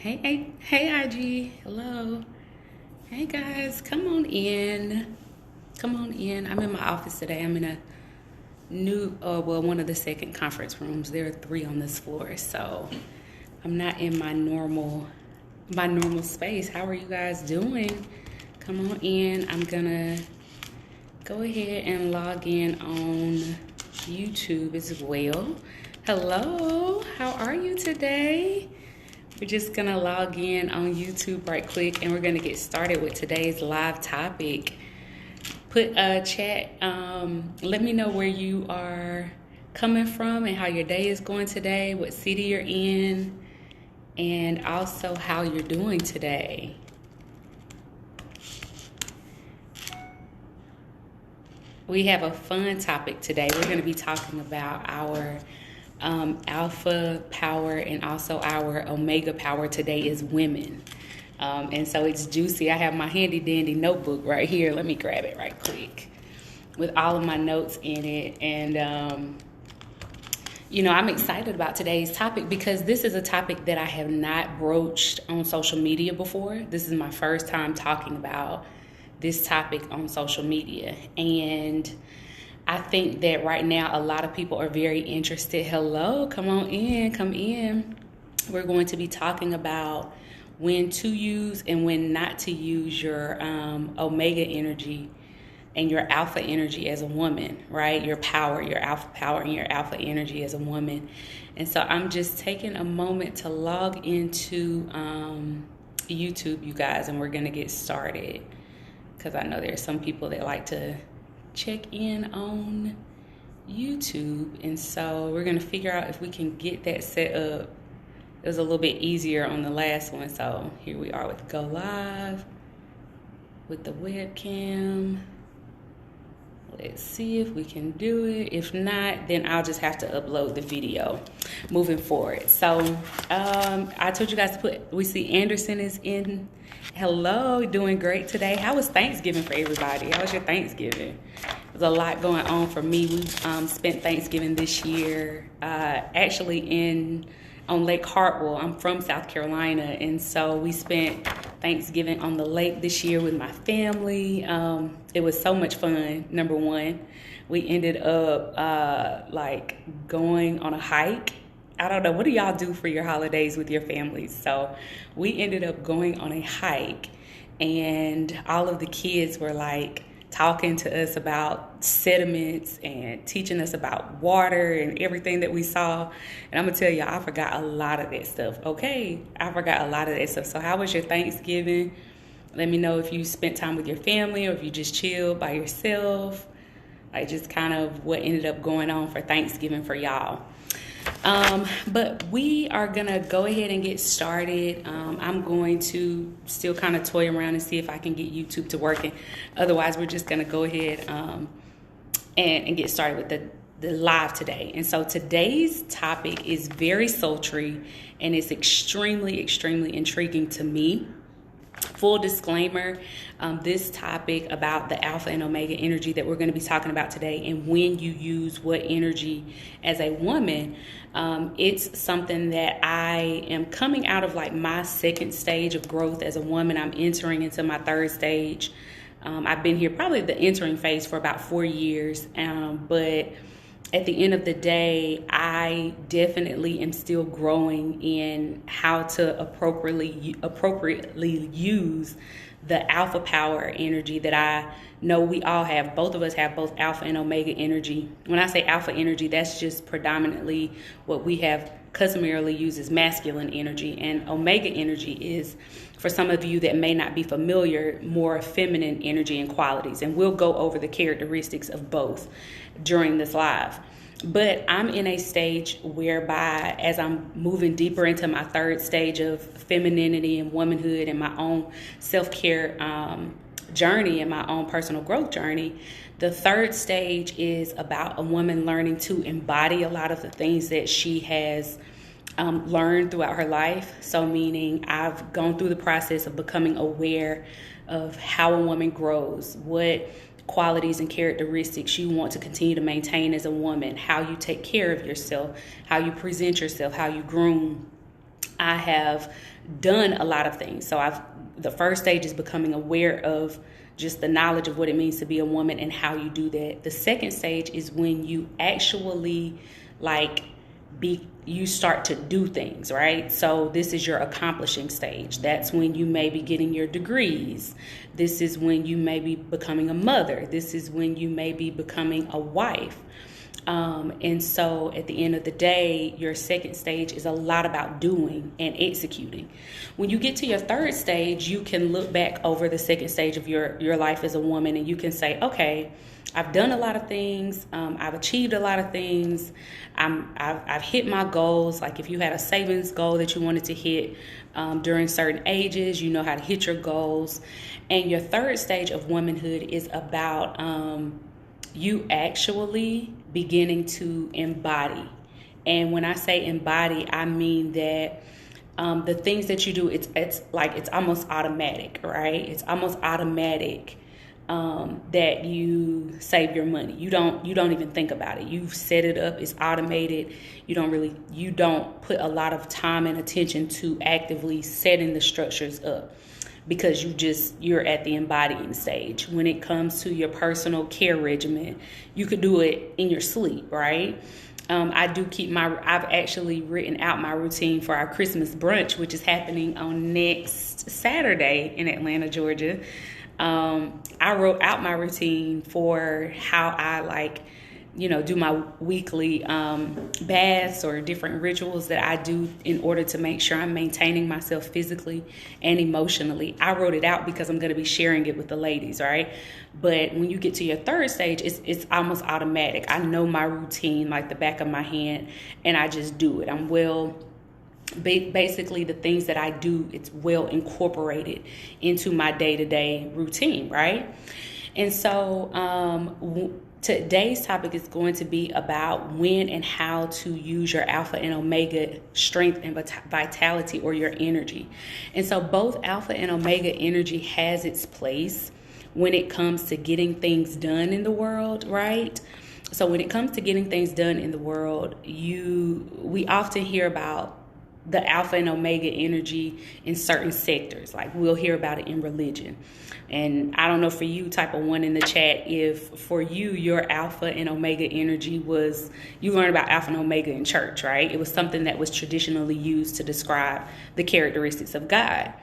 Hey, IG. Hello. Hey, guys. Come on in. Come on in. I'm in my office today. I'm in a one of the second conference rooms. There are three on this floor, so I'm not in my normal space. How are you guys doing? Come on in. I'm gonna go ahead and log in on YouTube as well. Hello. How are you today? We're just gonna log in on YouTube right quick and we're gonna get started with today's live topic. Put a chat, let me know where you are coming from and how your day is going today, what city you're in, and also how you're doing today. We have a fun topic today. We're gonna be talking about our alpha power and also our omega power today is women. And so it's juicy. I have my handy dandy notebook right here. Let me grab it right quick with all of my notes in it. And, I'm excited about today's topic because this is a topic that I have not broached on social media before. This is my first time talking about this topic on social media. And I think that right now a lot of people are very interested. Hello, come on in, come in. We're going to be talking about when to use and when not to use your omega energy and your alpha energy as a woman, right? Your power, your alpha power and your alpha energy as a woman. And so I'm just taking a moment to log into YouTube, you guys, and we're going to get started because I know there's some people that like to check in on YouTube, and so we're gonna figure out if we can get that set up. It was a little bit easier on the last one, so here we are with go live with the webcam. Let's see if we can do it. If not, then I'll just have to upload the video moving forward. So I told you guys to we see Anderson is in. Hello, doing great today. How was Thanksgiving for everybody? How was your Thanksgiving? There's a lot going on for me. We spent Thanksgiving this year actually on Lake Hartwell. I'm from South Carolina, and so we spent Thanksgiving on the lake this year with my family. It was so much fun. Number one, we ended up going on a hike. I don't know, what do y'all do for your holidays with your families? So we ended up going on a hike, and all of the kids were talking to us about sediments and teaching us about water and everything that we saw. And I'm gonna tell you, I forgot a lot of that stuff. Okay, I forgot a lot of that stuff. So how was your Thanksgiving? Let me know if you spent time with your family or if you just chilled by yourself. Just kind of what ended up going on for Thanksgiving for y'all. But we are gonna go ahead and get started. I'm going to still kind of toy around and see if I can get YouTube to working. Otherwise, we're just gonna go ahead and get started with the live today. And so today's topic is very sultry and it's extremely, extremely intriguing to me. Full disclaimer, this topic about the alpha and omega energy that we're going to be talking about today and when you use what energy as a woman, it's something that I am coming out of my second stage of growth as a woman. I'm entering into my third stage. I've been here probably the entering phase for about 4 years, but at the end of the day, I definitely am still growing in how to appropriately use the alpha power energy that I know we all have. Both of us have both alpha and omega energy. When I say alpha energy, that's just predominantly what we have customarily used as masculine energy. And omega energy is, for some of you that may not be familiar, more feminine energy and qualities. And we'll go over the characteristics of both during this live. But I'm in a stage whereby, as I'm moving deeper into my third stage of femininity and womanhood and my own self-care journey and my own personal growth journey, the third stage is about a woman learning to embody a lot of the things that she has learned throughout her life. So meaning I've gone through the process of becoming aware of how a woman grows, what qualities and characteristics you want to continue to maintain as a woman, how you take care of yourself, how you present yourself, how you groom, I have done a lot of things. So the first stage is becoming aware of just the knowledge of what it means to be a woman and how you do that. The second stage is when you actually you start to do things, right? So this is your accomplishing stage. That's when you may be getting your degrees. This is when you may be becoming a mother. This is when you may be becoming a wife. And so at the end of the day, your second stage is a lot about doing and executing. When you get to your third stage, you can look back over the second stage of your life as a woman, and you can say, okay, I've done a lot of things. I've achieved a lot of things. I've hit my goals. Like if you had a savings goal that you wanted to hit during certain ages, you know how to hit your goals. And your third stage of womanhood is about you actually beginning to embody. And when I say embody, I mean that the things that you do, it's almost automatic, right? It's almost automatic that you save your money. You don't even think about it. You've set it up. It's automated. You don't put a lot of time and attention to actively setting the structures up, because you're at the embodying stage. When it comes to your personal care regimen, you could do it in your sleep, right? I've actually written out my routine for our Christmas brunch, which is happening on next Saturday in Atlanta, Georgia. I wrote out my routine for how I do my weekly baths or different rituals that I do in order to make sure I'm maintaining myself physically and emotionally. I wrote it out because I'm going to be sharing it with the ladies, right? But when you get to your third stage, it's almost automatic. I know my routine like the back of my hand, and I just do it. Basically the things that I do, it's well incorporated into my day-to-day routine, right? And so today's topic is going to be about when and how to use your alpha and omega strength and vitality, or your energy. And so both alpha and omega energy has its place when it comes to getting things done in the world, right? So when it comes to getting things done in the world, we often hear about the alpha and omega energy in certain sectors. Like we'll hear about it in religion. And I don't know for you, type of one in the chat, if for you, your alpha and omega energy was, you learned about alpha and omega in church, right? It was something that was traditionally used to describe the characteristics of God.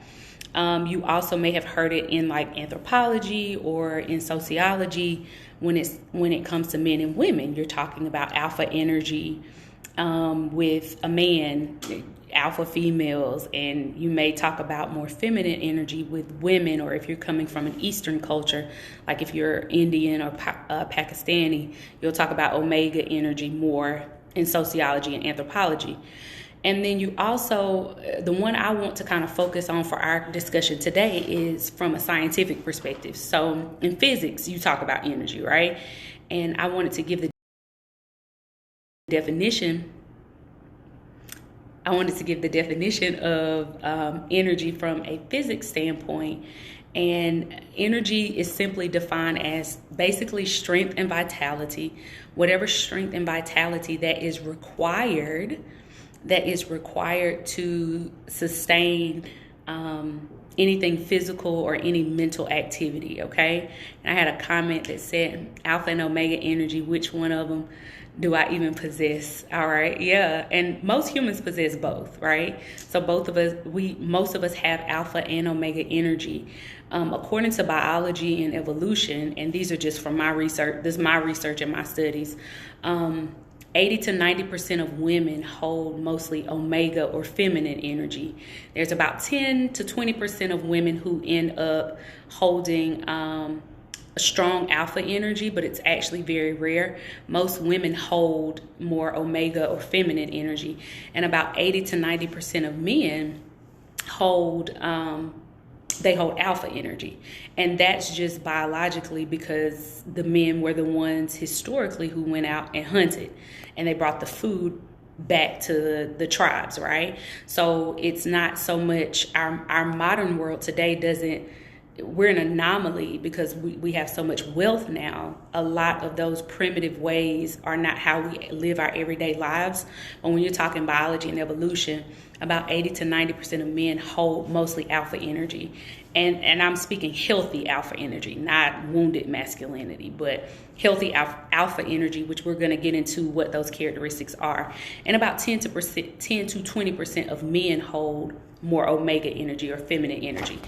You also may have heard it in like anthropology or in sociology. When it comes to men and women, you're talking about alpha energy with a man, alpha females, and you may talk about more feminine energy with women, or if you're coming from an Eastern culture, like if you're Indian or Pakistani, you'll talk about omega energy more in sociology and anthropology. And then you also, the one I want to kind of focus on for our discussion today is from a scientific perspective. So in physics, you talk about energy, right? And I wanted to give the definition. I wanted to give the definition of energy from a physics standpoint. And energy is simply defined as basically strength and vitality, whatever strength and vitality that is required to sustain anything physical or any mental activity, okay? And I had a comment that said, alpha and omega energy, which one of them do I even possess? All right, yeah. And most humans possess both, right? So most of us have alpha and omega energy. According to biology and evolution, and these are just from my research, this is my research and my studies, 80 to 90% of women hold mostly omega or feminine energy. There's about 10 to 20% of women who end up holding a strong alpha energy, but it's actually very rare. Most women hold more omega or feminine energy, and about 80 to 90% of men hold alpha energy. And that's just biologically because the men were the ones historically who went out and hunted, and they brought the food back to the tribes, right? So it's not so much our modern world today we're an anomaly because we have so much wealth now. A lot of those primitive ways are not how we live our everyday lives. But when you're talking biology and evolution, about 80 to 90% of men hold mostly alpha energy. And I'm speaking healthy alpha energy, not wounded masculinity, but healthy alpha energy, which we're going to get into what those characteristics are. And about 10 to 20% of men hold more omega energy or feminine energy.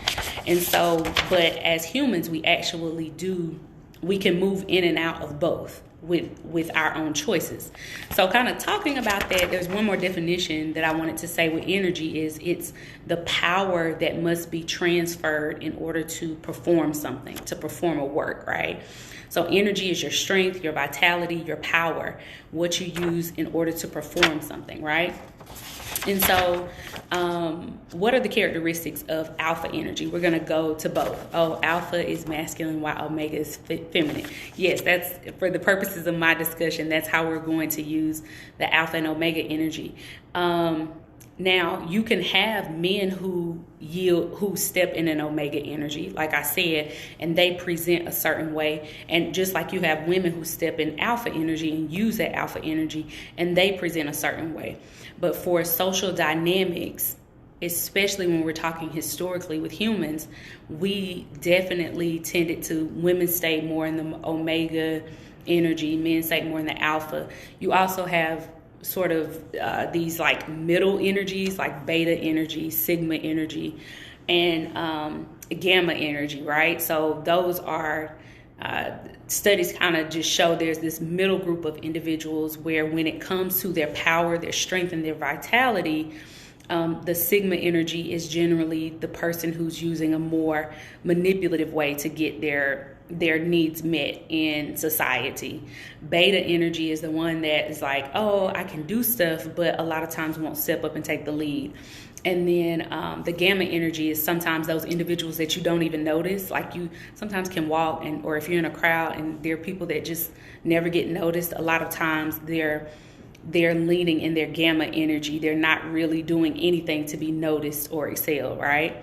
And so, but as humans, we can move in and out of both with our own choices. So kind of talking about that, there's one more definition that I wanted to say with energy is it's the power that must be transferred in order to perform something, to perform a work, right? So energy is your strength, your vitality, your power, what you use in order to perform something, right? And so what are the characteristics of alpha energy? We're going to go to both. Oh, alpha is masculine while omega is feminine. Yes, that's for the purposes of my discussion. That's how we're going to use the alpha and omega energy. Now, you can have men who step in an omega energy, like I said, and they present a certain way. And just like you have women who step in alpha energy and use that alpha energy, and they present a certain way. But for social dynamics, especially when we're talking historically with humans, we definitely tended to, women stay more in the omega energy, men stay more in the alpha. You also have sort of these like middle energies, like beta energy, sigma energy, and gamma energy, right? So those are studies kind of just show there's this middle group of individuals where when it comes to their power, their strength, and their vitality, the sigma energy is generally the person who's using a more manipulative way to get their needs met in society. Beta energy is the one that is like, oh, I can do stuff, but a lot of times won't step up and take the lead. And then the gamma energy is sometimes those individuals that you don't even notice. Like you sometimes can walk or if you're in a crowd and there are people that just never get noticed, a lot of times they're leaning in their gamma energy. They're not really doing anything to be noticed or excel, right?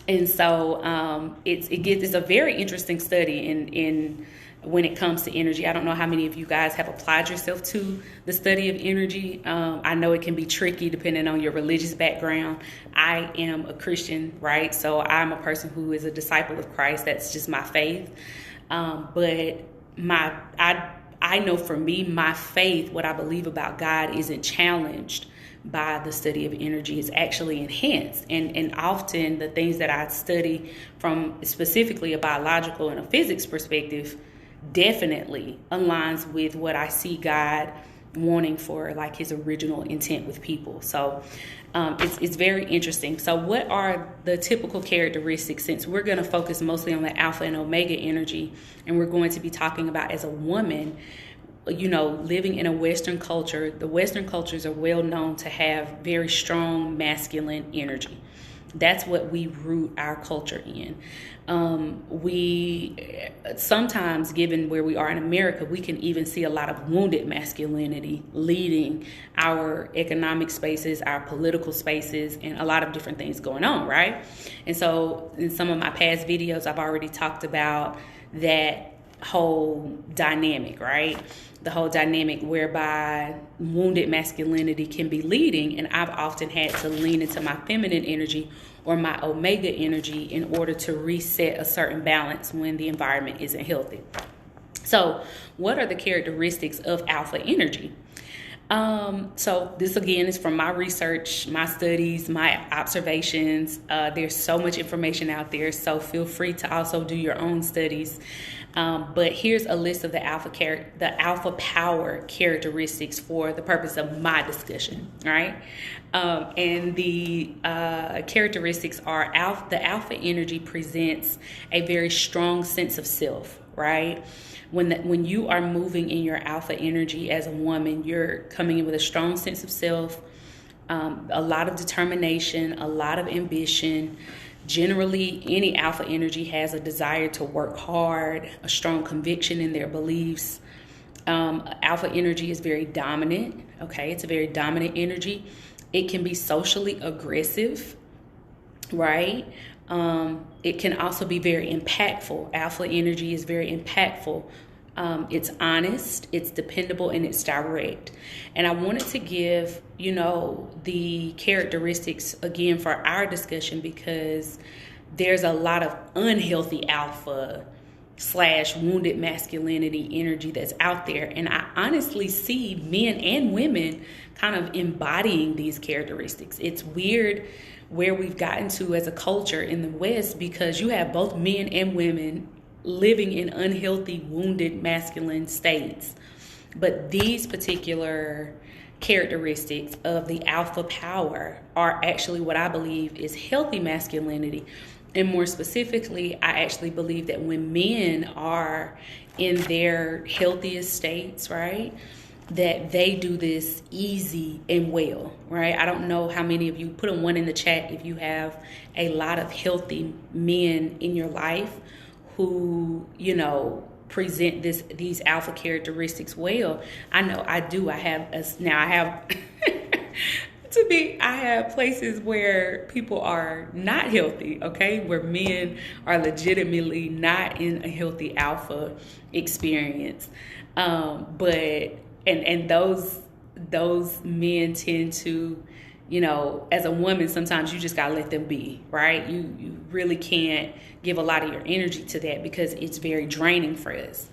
And so it's a very interesting study in when it comes to energy. I don't know how many of you guys have applied yourself to the study of energy. I know it can be tricky depending on your religious background. I am a Christian, right? So I'm a person who is a disciple of Christ. That's just my faith. But I know for me, my faith, what I believe about God, isn't challenged by the study of energy. Is actually enhanced. And often the things that I study from specifically a biological and a physics perspective definitely aligns with what I see God wanting for like his original intent with people. So it's very interesting. So what are the typical characteristics, since we're going to focus mostly on the alpha and omega energy, and we're going to be talking about as a woman, you know, living in a Western culture, the Western cultures are well known to have very strong masculine energy. That's what we root our culture in. We sometimes, given where we are in America, we can even see a lot of wounded masculinity leading our economic spaces, our political spaces, and a lot of different things going on, right? And so in some of my past videos, I've already talked about that whole dynamic, right? The whole dynamic whereby wounded masculinity can be leading, and I've often had to lean into my feminine energy or my omega energy in order to reset a certain balance when the environment isn't healthy. So what are the characteristics of alpha energy? So this again is from my research, my studies, my observations. There's so much information out there, so feel free to also do your own studies. But here's a list of the alpha power characteristics for the purpose of my discussion, right? And the characteristics are the alpha energy presents a very strong sense of self, right? When you are moving in your alpha energy as a woman, you're coming in with a strong sense of self, a lot of determination, a lot of ambition. Generally, any alpha energy has a desire to work hard, a strong conviction in their beliefs. Alpha energy is very dominant. Okay, it's a very dominant energy. It can be socially aggressive, right? It can also be very impactful. Alpha energy is very impactful. It's honest, it's dependable, and it's direct. And I wanted to give, the characteristics again for our discussion, because there's a lot of unhealthy alpha / wounded masculinity energy that's out there. And I honestly see men and women kind of embodying these characteristics. It's weird where we've gotten to as a culture in the West, because you have both men and women living in unhealthy, wounded masculine states. But these particular characteristics of the alpha power are actually what I believe is healthy masculinity. And more specifically, I actually believe that when men are in their healthiest states, right, that they do this easy and well, right? I don't know how many of you, put a 1 in the chat if you have a lot of healthy men in your life who, present these alpha characteristics well. I know I do. I have I have places where people are not healthy, okay? Where men are legitimately not in a healthy alpha experience. But those men tend to, as a woman, sometimes you just gotta let them be, right? You really can't give a lot of your energy to that because it's very draining for us.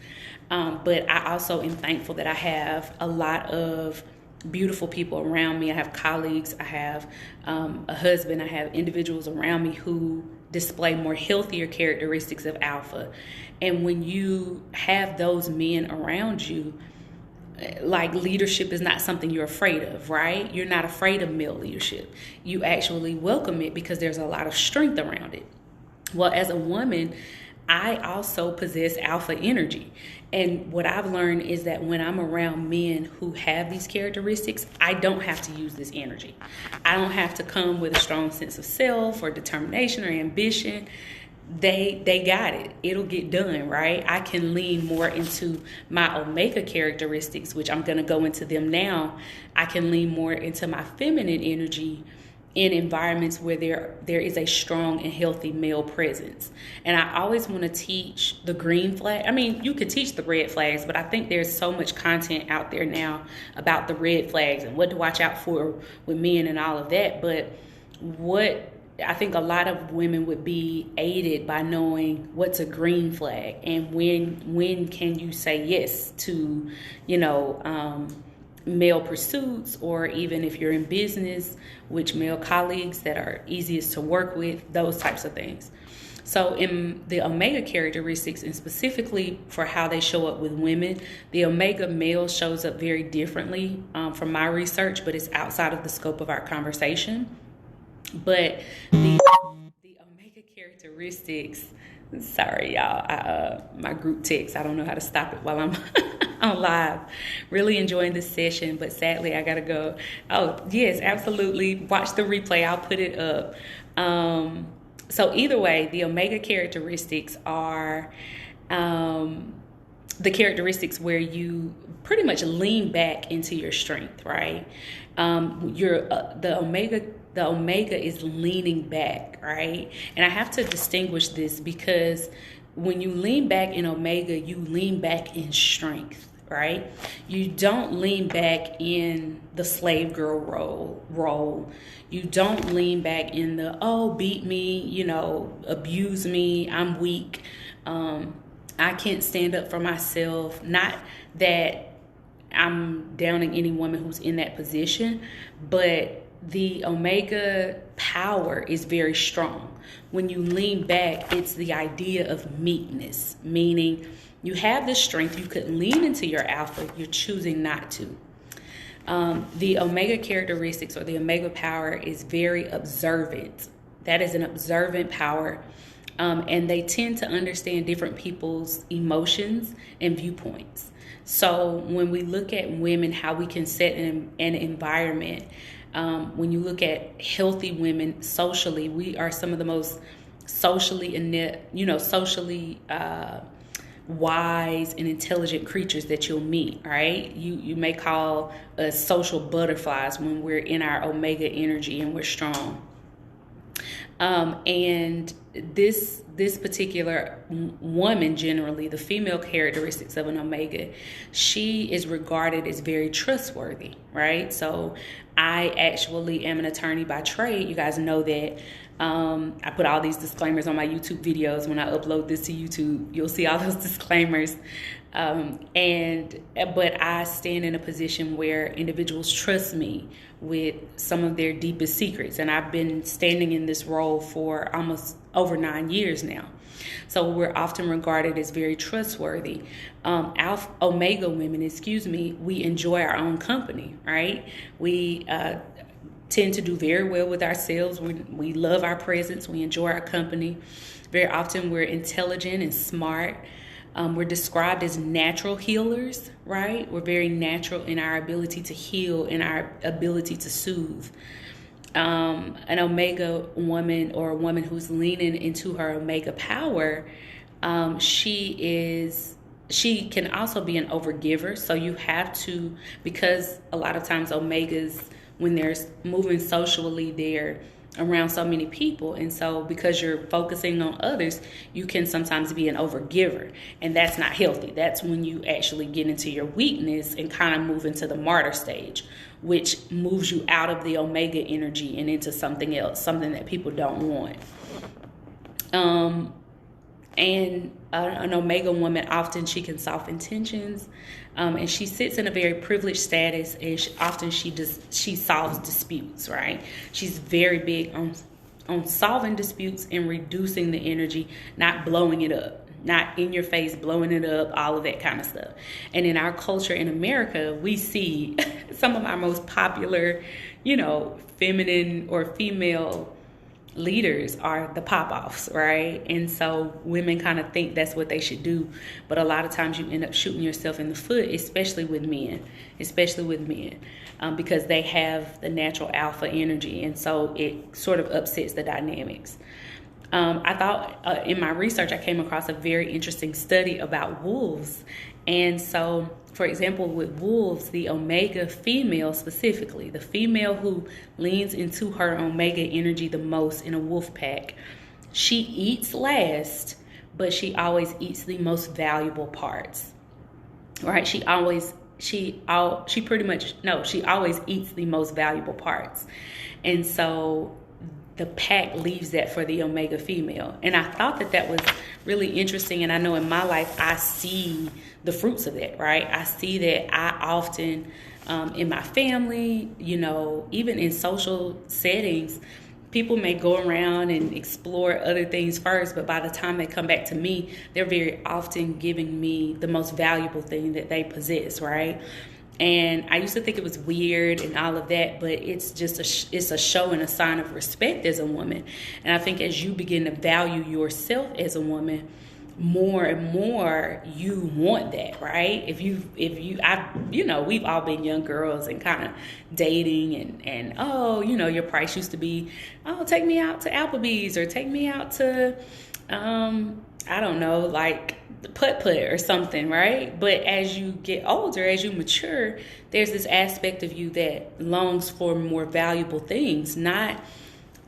But I also am thankful that I have a lot of beautiful people around me. I have colleagues, I have a husband, I have individuals around me who display more healthier characteristics of alpha. And when you have those men around you, like, leadership is not something you're afraid of, right? You're not afraid of male leadership. You actually welcome it because there's a lot of strength around it. Well, as a woman, I also possess alpha energy. And what I've learned is that when I'm around men who have these characteristics, I don't have to use this energy. I don't have to come with a strong sense of self or determination or ambition. They got it. It'll get done, right? I can lean more into my omega characteristics, which I'm going to go into them now. I can lean more into my feminine energy in environments where there is a strong and healthy male presence. And I always want to teach the green flag. I mean, you could teach the red flags, but I think there's so much content out there now about the red flags and what to watch out for with men and all of that. But what I think a lot of women would be aided by knowing what's a green flag and when can you say yes to, male pursuits, or even if you're in business, which male colleagues that are easiest to work with, those types of things. So in the omega characteristics, and specifically for how they show up with women, the omega male shows up very differently from my research, but it's outside of the scope of our conversation. But the omega characteristics, sorry y'all, my group text, I don't know how to stop it while I'm on live. Really enjoying this session, but sadly I gotta go. Oh yes, absolutely, watch the replay, I'll put it up. So either way, the omega characteristics are the characteristics where you pretty much lean back into your strength, right? The omega is leaning back, right? And I have to distinguish this because when you lean back in omega, you lean back in strength, right? You don't lean back in the slave girl role. You don't lean back in the, beat me, abuse me, I'm weak. I can't stand up for myself. Not that I'm downing any woman who's in that position, but the omega power is very strong. When you lean back, it's the idea of meekness, meaning you have the strength, you could lean into your alpha, you're choosing not to. The omega characteristics or the omega power is very observant. That is an observant power. And they tend to understand different people's emotions and viewpoints. So when we look at women, how we can set an environment, when you look at healthy women socially, we are some of the most socially wise and intelligent creatures that you'll meet, right? You may call us social butterflies when we're in our omega energy and we're strong. And this particular woman, generally the female characteristics of an Omega, she is regarded as very trustworthy, right? So I actually am an attorney by trade. You guys know that. I put all these disclaimers on my YouTube videos. When I upload this to YouTube, you'll see all those disclaimers. But I stand in a position where individuals trust me with some of their deepest secrets. And I've been standing in this role for almost over 9 years now. So we're often regarded as very trustworthy. Omega women, we enjoy our own company, right? We tend to do very well with ourselves. We love our presence. We enjoy our company. Very often we're intelligent and smart. We're described as natural healers, right? We're very natural in our ability to heal and our ability to soothe. An Omega woman, or a woman who's leaning into her Omega power, she can also be an overgiver. So you have to, because a lot of times Omegas, when they're moving socially, they're around so many people, and so because you're focusing on others, you can sometimes be an overgiver, and that's not healthy. That's when you actually get into your weakness and kind of move into the martyr stage, which moves you out of the Omega energy and into something else, something that people don't want. And an Omega woman, often she can soften tensions, and she sits in a very privileged status, and she solves disputes, right? She's very big on solving disputes and reducing the energy, not blowing it up, not in your face, blowing it up, all of that kind of stuff. And in our culture in America, we see some of our most popular, feminine or female leaders are the pop-offs, right? And so women kind of think that's what they should do, but a lot of times you end up shooting yourself in the foot, especially with men, because they have the natural alpha energy, and so it sort of upsets the dynamics. I thought in my research I came across a very interesting study about wolves. And so, for example, with wolves, the Omega female specifically, the female who leans into her Omega energy the most in a wolf pack, she eats last, but she always eats the most valuable parts, right? She always eats the most valuable parts. And so the pack leaves that for the Omega female. And I thought that was really interesting. And I know in my life, I see the fruits of that, right? I see that I often, in my family, even in social settings, people may go around and explore other things first, but by the time they come back to me, they're very often giving me the most valuable thing that they possess, right? And I used to think it was weird and all of that, but it's just it's a show and a sign of respect as a woman. And I think as you begin to value yourself as a woman, more and more you want that, right? We've all been young girls and kind of dating and your price used to be, take me out to Applebee's, or take me out to, I don't know, like the putt-putt or something, right? But as you get older, as you mature, there's this aspect of you that longs for more valuable things, not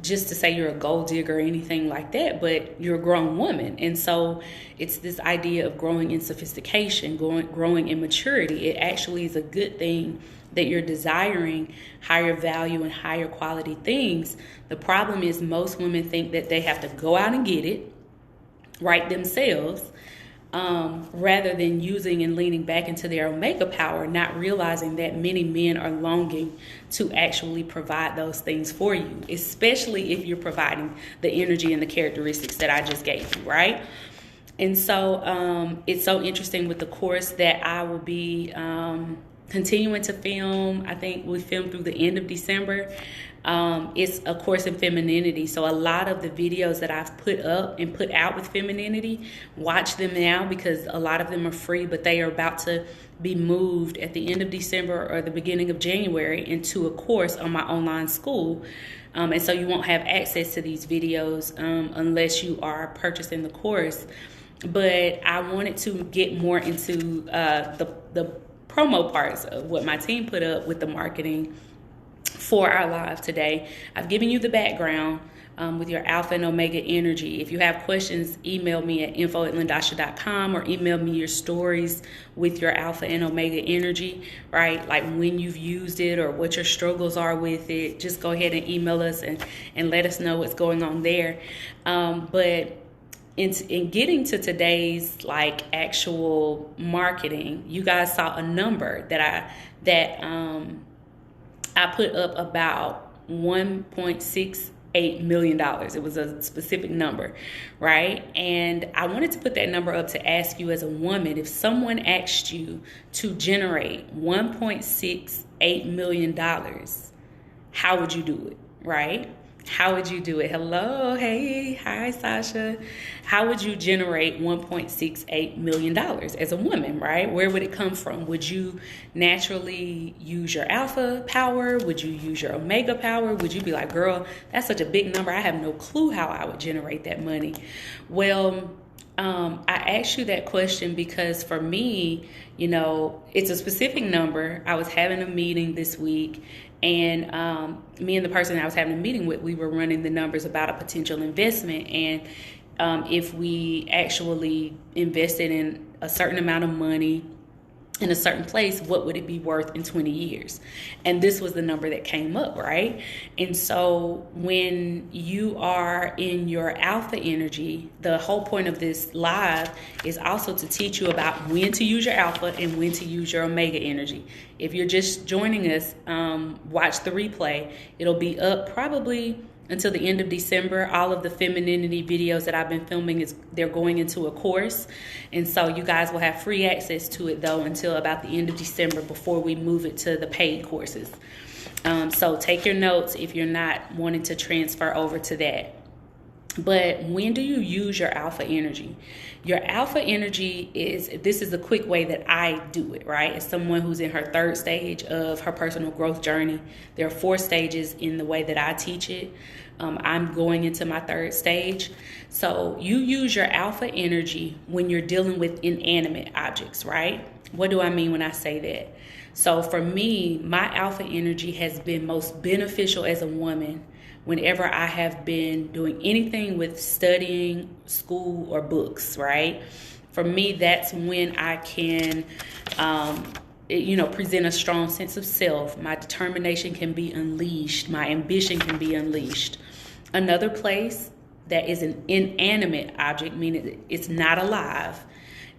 just to say you're a gold digger or anything like that, but you're a grown woman. And so it's this idea of growing in sophistication, growing in maturity. It actually is a good thing that you're desiring higher value and higher quality things. The problem is most women think that they have to go out and get it right themselves, rather than using and leaning back into their Omega power, not realizing that many men are longing to actually provide those things for you, especially if you're providing the energy and the characteristics that I just gave you, right? And so it's so interesting with the course that I will be continuing to film. I think we filmed through the end of December. It's a course in femininity. So a lot of the videos that I've put up and put out with femininity, watch them now, because a lot of them are free, but they are about to be moved at the end of December or the beginning of January into a course on my online school. And so you won't have access to these videos unless you are purchasing the course. But I wanted to get more into the promo parts of what my team put up with the marketing for our live today. I've given you the background, with your alpha and omega energy. If you have questions, email me at info@lindasha.com, or email me your stories with your alpha and omega energy, right? Like when you've used it or what your struggles are with it. Just go ahead and email us and let us know what's going on there. But in getting to today's like actual marketing, you guys saw a number that I put up about $1.68 million. It was a specific number, right? And I wanted to put that number up to ask you as a woman, if someone asked you to generate $1.68 million, how would you do it, right? How would you do it? Hello, hey, hi, Sasha. How would you generate $1.68 million as a woman, right? Where would it come from? Would you naturally use your alpha power? Would you use your omega power? Would you be like, girl, that's such a big number, I have no clue how I would generate that money? Well, I asked you that question because for me, you know, it's a specific number. I was having a meeting this week, and me and the person I was having a meeting with, we were running the numbers about a potential investment. And if we actually invested in a certain amount of money in a certain place, what would it be worth in 20 years? And this was the number that came up, right? And so when you are in your alpha energy, the whole point of this live is also to teach you about when to use your alpha and when to use your omega energy. If you're just joining us, watch the replay. It'll be up probably until the end of December. All of the femininity videos that I've been filming, they're going into a course. And so you guys will have free access to it though until about the end of December before we move it to the paid courses. So take your notes if you're not wanting to transfer over to that. But when do you use your alpha energy? Your alpha energy this is a quick way that I do it, right? As someone who's in her third stage of her personal growth journey, there are 4 stages in the way that I teach it. I'm going into my third stage. So you use your alpha energy when you're dealing with inanimate objects, right? What do I mean when I say that? So for me, my alpha energy has been most beneficial as a woman whenever I have been doing anything with studying, school, or books, right? For me, that's when I can, present a strong sense of self. My determination can be unleashed. My ambition can be unleashed. Another place that is an inanimate object, meaning it's not alive,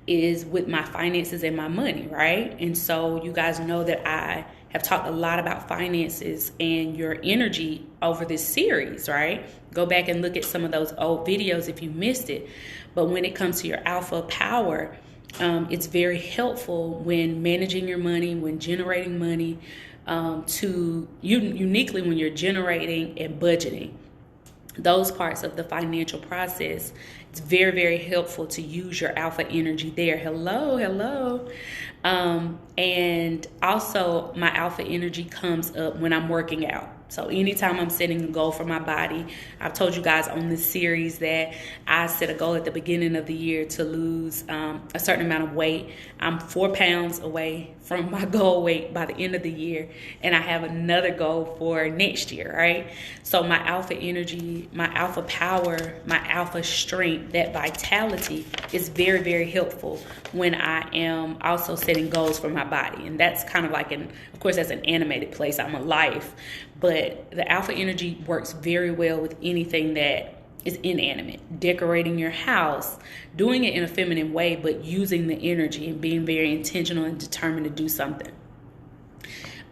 is with my finances and my money, right? And so you guys know that I have talked a lot about finances and your energy over this series, right? Go back and look at some of those old videos if you missed it. But when it comes to your alpha power, it's very helpful when managing your money, when generating money, uniquely when you're generating and budgeting. Those parts of the financial process, it's very, very helpful to use your alpha energy there. Hello. And also my alpha energy comes up when I'm working out. So anytime I'm setting a goal for my body, I've told you guys on this series that I set a goal at the beginning of the year to lose a certain amount of weight. I'm 4 pounds away from my goal weight by the end of the year, and I have another goal for next year, right? So my alpha energy, my alpha power, my alpha strength, that vitality is very, very helpful when I am also setting goals for my body. And that's kind of like of course, that's an animated place. I'm alive. But the alpha energy works very well with anything that is inanimate. Decorating your house, doing it in a feminine way, but using the energy and being very intentional and determined to do something.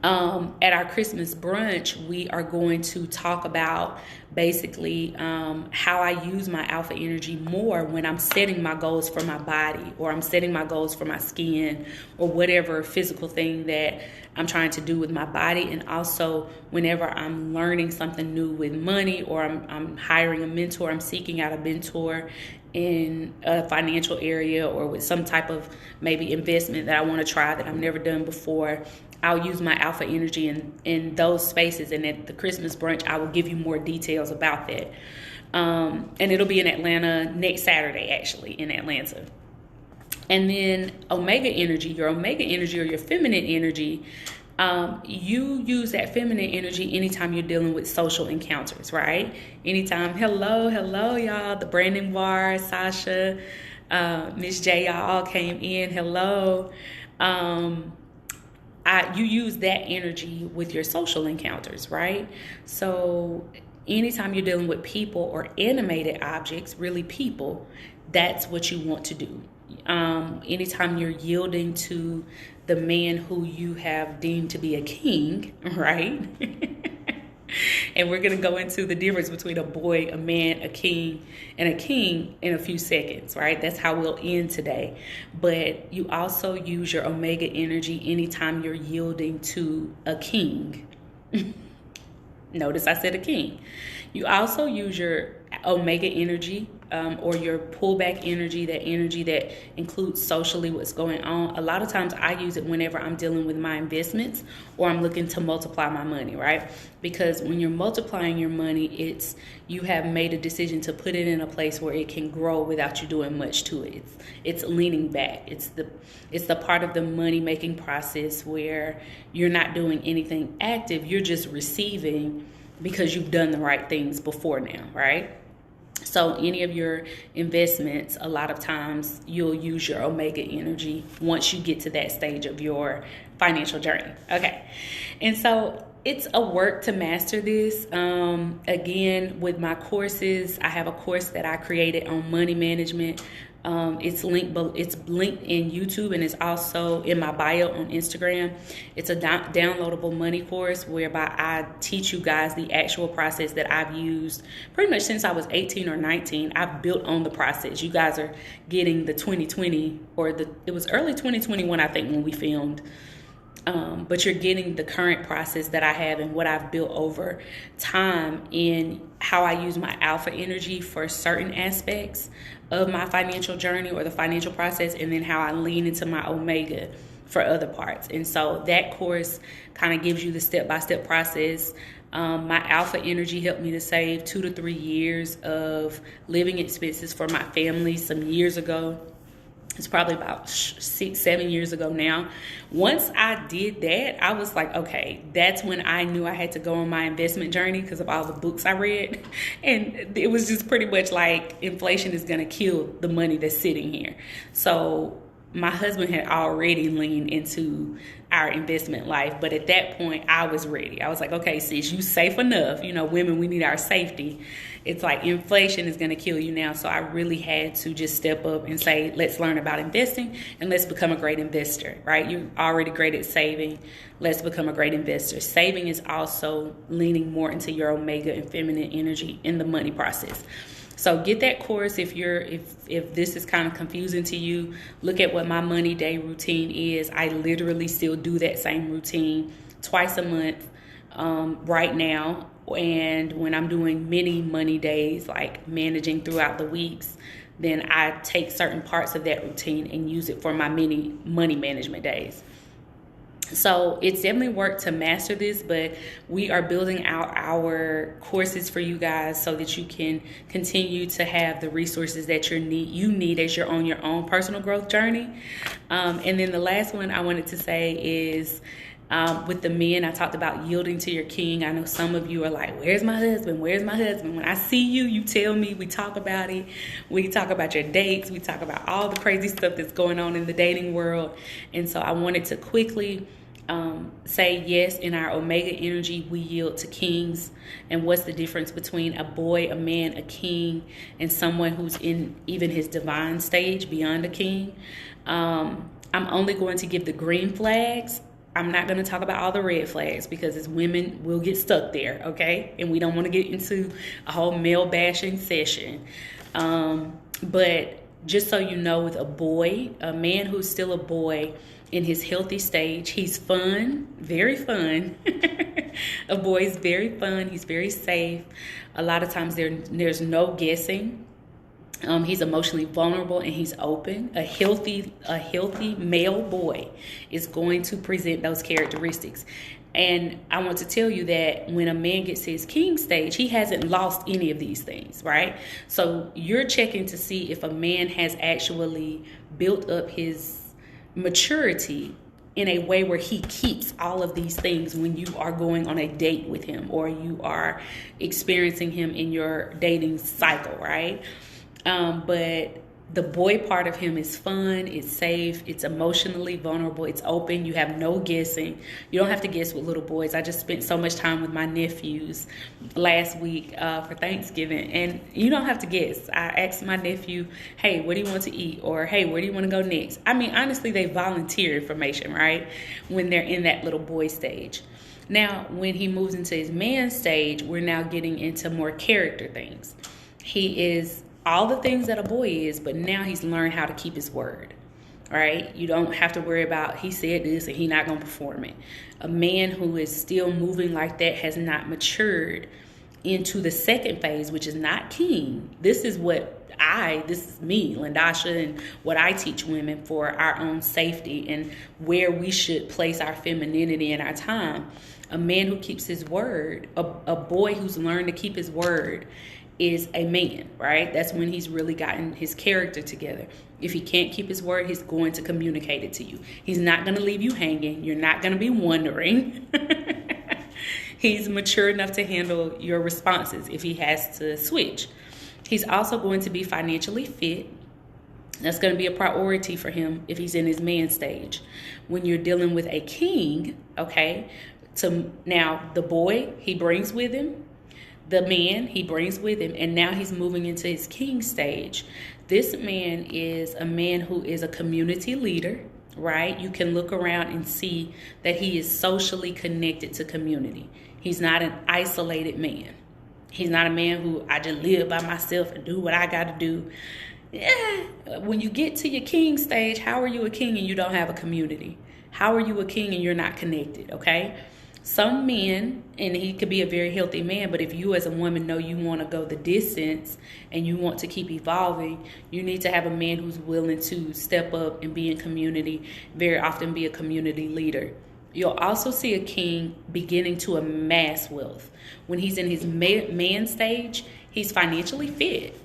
At our Christmas brunch, we are going to talk about basically how I use my alpha energy more when I'm setting my goals for my body, or I'm setting my goals for my skin, or whatever physical thing that I'm trying to do with my body. And also whenever I'm learning something new with money, or I'm hiring a mentor, I'm seeking out a mentor in a financial area, or with some type of maybe investment that I want to try that I've never done before. I'll use my alpha energy in those spaces. And at the Christmas brunch, I will give you more details about that. And it'll be in Atlanta next Saturday, actually, in Atlanta. And then omega energy, your omega energy or your feminine energy, You use that feminine energy anytime you're dealing with social encounters, right? Anytime, hello, y'all. The Brandon War, Sasha, Miss J, y'all all came in. Hello. You use that energy with your social encounters, right? So anytime you're dealing with people or animated objects, really people, that's what you want to do. Anytime you're yielding to the man who you have deemed to be a king, right? And we're going to go into the difference between a boy, a man, a king in a few seconds, right? That's how we'll end today. But you also use your omega energy anytime you're yielding to a king. Notice I said a king. You also use your omega energy or your pullback energy, that energy that includes socially what's going on. A lot of times I use it whenever I'm dealing with my investments or I'm looking to multiply my money, right? Because when you're multiplying your money, it's you have made a decision to put it in a place where it can grow without you doing much to it. It's leaning back. It's the part of the money making process where you're not doing anything active. You're just receiving because you've done the right things before now, right? So any of your investments, a lot of times you'll use your omega energy once you get to that stage of your financial journey. Okay. And so it's a work to master this. Again, with my courses, I have a course that I created on money management. It's linked in YouTube, and it's also in my bio on Instagram. It's a downloadable money course whereby I teach you guys the actual process that I've used pretty much since I was 18 or 19. I've built on the process. You guys are getting the 2020 it was early 2021, I think, when we filmed. But you're getting the current process that I have and what I've built over time in how I use my alpha energy for certain aspects of my financial journey or the financial process, and then how I lean into my omega for other parts. And so that course kind of gives you the step-by-step process. My alpha energy helped me to save 2 to 3 years of living expenses for my family some years ago. It's probably about 6-7 years ago now. Once I did that, I was like, okay, that's when I knew I had to go on my investment journey because of all the books I read. And it was just pretty much like inflation is going to kill the money that's sitting here. So my husband had already leaned into our investment life. But at that point, I was ready. I was like, okay, sis, you safe enough. You know, women, we need our safety. It's like inflation is going to kill you now. So I really had to just step up and say, let's learn about investing and let's become a great investor, right? You're already great at saving. Let's become a great investor. Saving is also leaning more into your omega and feminine energy in the money process. So get that course if this is kind of confusing to you. Look at what my money day routine is. I literally still do that same routine twice a month right now. And when I'm doing mini money days, like managing throughout the weeks, then I take certain parts of that routine and use it for my mini money management days. So it's definitely work to master this, but we are building out our courses for you guys so that you can continue to have the resources that you need as you're on your own personal growth journey. And then the last one I wanted to say is with the men, I talked about yielding to your king. I know some of you are like, where's my husband? Where's my husband? When I see you, you tell me, we talk about it. We talk about your dates. We talk about all the crazy stuff that's going on in the dating world. And so I wanted to quickly say yes, in our omega energy, we yield to kings. And what's the difference between a boy, a man, a king, and someone who's in even his divine stage beyond a king? I'm only going to give the green flags. I'm not going to talk about all the red flags because as women, we'll get stuck there, okay? And we don't want to get into a whole male bashing session. But just so you know, with a boy, a man who's still a boy in his healthy stage, he's fun, very fun. A boy is very fun. He's very safe. A lot of times there's no guessing. He's emotionally vulnerable and he's open. A healthy male boy is going to present those characteristics. And I want to tell you that when a man gets to his king stage, he hasn't lost any of these things, right? So you're checking to see if a man has actually built up his maturity in a way where he keeps all of these things when you are going on a date with him or you are experiencing him in your dating cycle, right? But the boy part of him is fun, it's safe, it's emotionally vulnerable, it's open. You have no guessing. You don't have to guess with little boys. I just spent so much time with my nephews last week for Thanksgiving, and you don't have to guess. I asked my nephew, hey, what do you want to eat? Or, hey, where do you want to go next? I mean, honestly, they volunteer information, right? When they're in that little boy stage. Now, when he moves into his man stage, we're now getting into more character things. He is all the things that a boy is, but now he's learned how to keep his word, right? You don't have to worry about he said this and he not going to perform it. A man who is still moving like that has not matured into the second phase, which is not king. This is me, Lindasha, and what I teach women for our own safety and where we should place our femininity and our time. A man who keeps his word, a boy who's learned to keep his word, is a man, right? That's when he's really gotten his character together. If he can't keep his word, he's going to communicate it to you. He's not going to leave you hanging. You're not going to be wondering. He's mature enough to handle your responses if he has to switch. He's also going to be financially fit. That's going to be a priority for him if he's in his man stage. When you're dealing with a king, okay, now the boy he brings with him, the man he brings with him, and now he's moving into his king stage. This man is a man who is a community leader, right? You can look around and see that he is socially connected to community. He's not an isolated man. He's not a man who I just live by myself and do what I got to do. Yeah. When you get to your king stage, how are you a king and you don't have a community? How are you a king and you're not connected, okay? Some men, and he could be a very healthy man, but if you as a woman know you want to go the distance and you want to keep evolving, you need to have a man who's willing to step up and be in community, very often be a community leader. You'll also see a king beginning to amass wealth. When he's in his man stage, he's financially fit.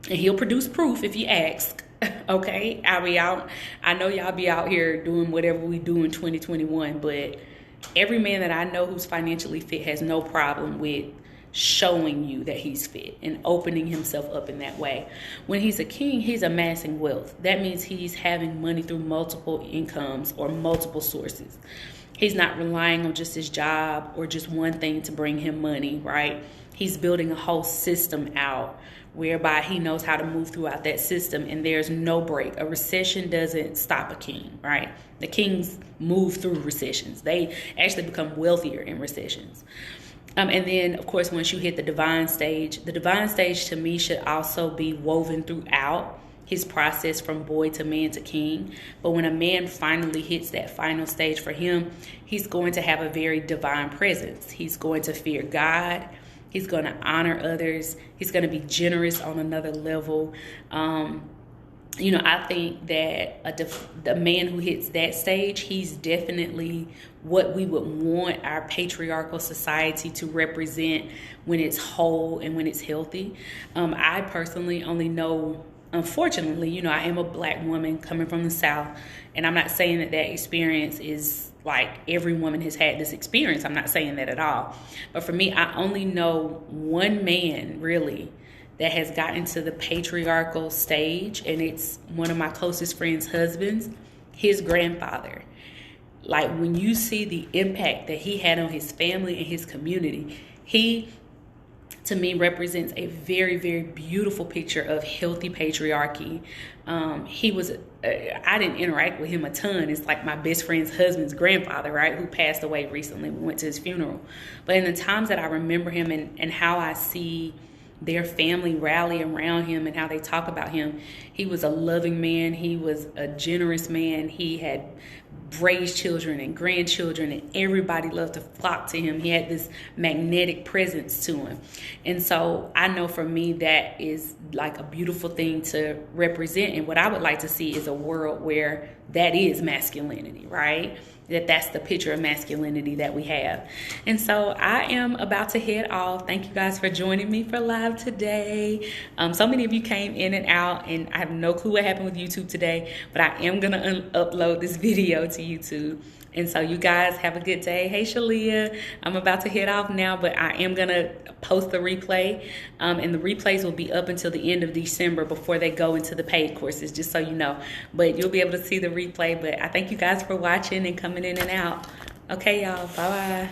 And he'll produce proof if you ask. Okay? I know y'all be out here doing whatever we do in 2021, but every man that I know who's financially fit has no problem with showing you that he's fit and opening himself up in that way. When he's a king, he's amassing wealth. That means he's having money through multiple incomes or multiple sources. He's not relying on just his job or just one thing to bring him money, right? He's building a whole system out whereby he knows how to move throughout that system, and there's no break. A recession doesn't stop a king, right? The kings move through recessions. They actually become wealthier in recessions. And then, of course, once you hit the divine stage to me should also be woven throughout his process from boy to man to king. But when a man finally hits that final stage for him, he's going to have a very divine presence. He's going to fear God. He's going to honor others. He's going to be generous on another level. I think that the man who hits that stage, he's definitely what we would want our patriarchal society to represent when it's whole and when it's healthy. I personally only know, unfortunately, I am a black woman coming from the South, and I'm not saying that experience is like every woman has had this experience. I'm not saying that at all. But for me, I only know one man really that has gotten to the patriarchal stage, and it's one of my closest friends' husbands, his grandfather. Like, when you see the impact that he had on his family and his community, he, to me, represents a very, very beautiful picture of healthy patriarchy. I didn't interact with him a ton. It's like my best friend's husband's grandfather, right, who passed away recently. We went to his funeral. But in the times that I remember him and how I see their family rally around him and how they talk about him, he was a loving man. He was a generous man. He had raised children and grandchildren, and everybody loved to flock to him. He had this magnetic presence to him. And so I know for me that is like a beautiful thing to represent. And what I would like to see is a world where that is masculinity, right? that's the picture of masculinity that we have. And so I am about to head off. Thank you guys for joining me for live today. So many of you came in and out, and I have no clue what happened with YouTube today, but I am going to upload this video to YouTube. And so you guys have a good day. Hey, Shalia, I'm about to head off now, but I am going to post the replay. And the replays will be up until the end of December before they go into the paid courses, just so you know. But you'll be able to see the replay. But I thank you guys for watching and coming in and out. Okay, y'all. Bye-bye.